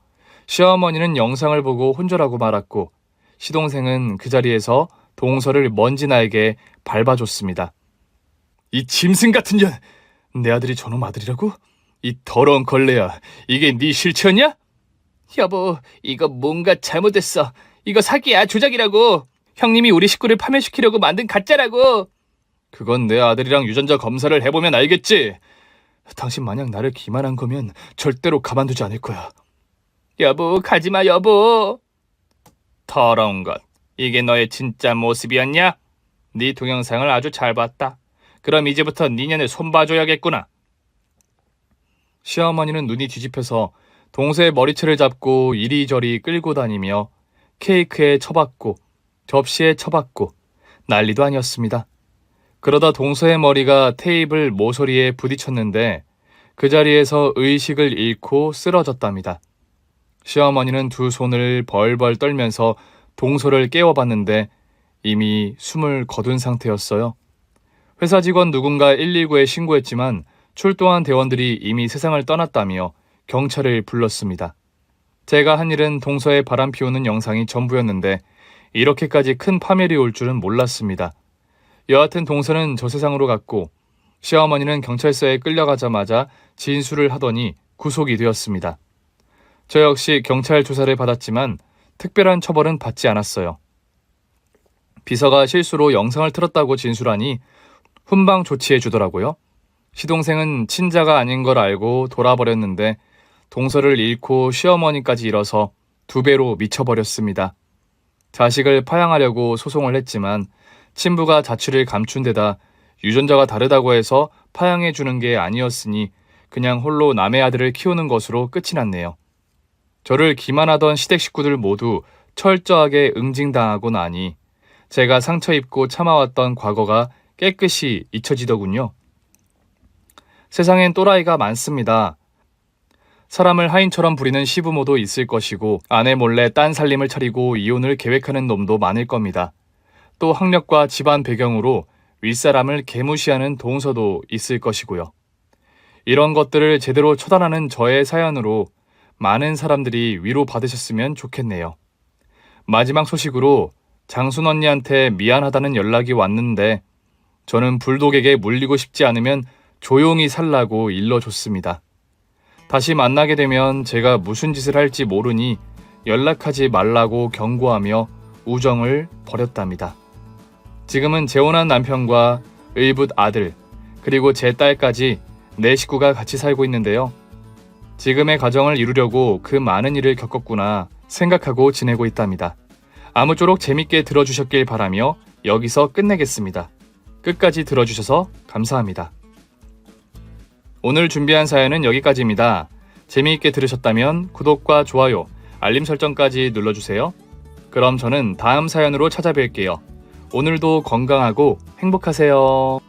시어머니는 영상을 보고 혼절하고 말았고, 시동생은 그 자리에서 동서를 먼지 날게 밟아줬습니다. 이 짐승 같은 년! 내 아들이 저놈 아들이라고? 이 더러운 걸레야, 이게 네 실체였냐? 여보, 이거 뭔가 잘못됐어. 이거 사기야, 조작이라고. 형님이 우리 식구를 파멸시키려고 만든 가짜라고. 그건 내 아들이랑 유전자 검사를 해보면 알겠지. 당신 만약 나를 기만한 거면 절대로 가만두지 않을 거야. 여보, 가지마 여보. 더러운 것, 이게 너의 진짜 모습이었냐? 네 동영상을 아주 잘 봤다. 그럼 이제부터 네 년을 손봐줘야겠구나. 시어머니는 눈이 뒤집혀서 동서의 머리채를 잡고 이리저리 끌고 다니며 케이크에 쳐박고 접시에 쳐박고 난리도 아니었습니다. 그러다 동서의 머리가 테이블 모서리에 부딪혔는데 그 자리에서 의식을 잃고 쓰러졌답니다. 시어머니는 두 손을 벌벌 떨면서 동서를 깨워봤는데 이미 숨을 거둔 상태였어요. 회사 직원 누군가 119에 신고했지만 출동한 대원들이 이미 세상을 떠났다며 경찰을 불렀습니다. 제가 한 일은 동서의 바람 피우는 영상이 전부였는데 이렇게까지 큰 파멸이 올 줄은 몰랐습니다. 여하튼 동서는 저 세상으로 갔고 시어머니는 경찰서에 끌려가자마자 진술을 하더니 구속이 되었습니다. 저 역시 경찰 조사를 받았지만 특별한 처벌은 받지 않았어요. 비서가 실수로 영상을 틀었다고 진술하니 훈방 조치해 주더라고요. 시동생은 친자가 아닌 걸 알고 돌아버렸는데 동서를 잃고 시어머니까지 잃어서 2배로 미쳐버렸습니다. 자식을 파양하려고 소송을 했지만 친부가 자취를 감춘 데다 유전자가 다르다고 해서 파양해 주는 게 아니었으니 그냥 홀로 남의 아들을 키우는 것으로 끝이 났네요. 저를 기만하던 시댁 식구들 모두 철저하게 응징당하고 나니 제가 상처 입고 참아왔던 과거가 깨끗이 잊혀지더군요. 세상엔 또라이가 많습니다. 사람을 하인처럼 부리는 시부모도 있을 것이고 아내 몰래 딴 살림을 차리고 이혼을 계획하는 놈도 많을 겁니다. 또 학력과 집안 배경으로 윗사람을 개무시하는 동서도 있을 것이고요. 이런 것들을 제대로 처단하는 저의 사연으로 많은 사람들이 위로받으셨으면 좋겠네요. 마지막 소식으로 장순 언니한테 미안하다는 연락이 왔는데 저는 불독에게 물리고 싶지 않으면 조용히 살라고 일러줬습니다. 다시 만나게 되면 제가 무슨 짓을 할지 모르니 연락하지 말라고 경고하며 우정을 버렸답니다. 지금은 재혼한 남편과 의붓 아들, 그리고 제 딸까지 4식구가 같이 살고 있는데요. 지금의 가정을 이루려고 그 많은 일을 겪었구나 생각하고 지내고 있답니다. 아무쪼록 재밌게 들어주셨길 바라며 여기서 끝내겠습니다. 끝까지 들어주셔서 감사합니다. 오늘 준비한 사연은 여기까지입니다. 재미있게 들으셨다면 구독과 좋아요, 알림 설정까지 눌러주세요. 그럼 저는 다음 사연으로 찾아뵐게요. 오늘도 건강하고 행복하세요.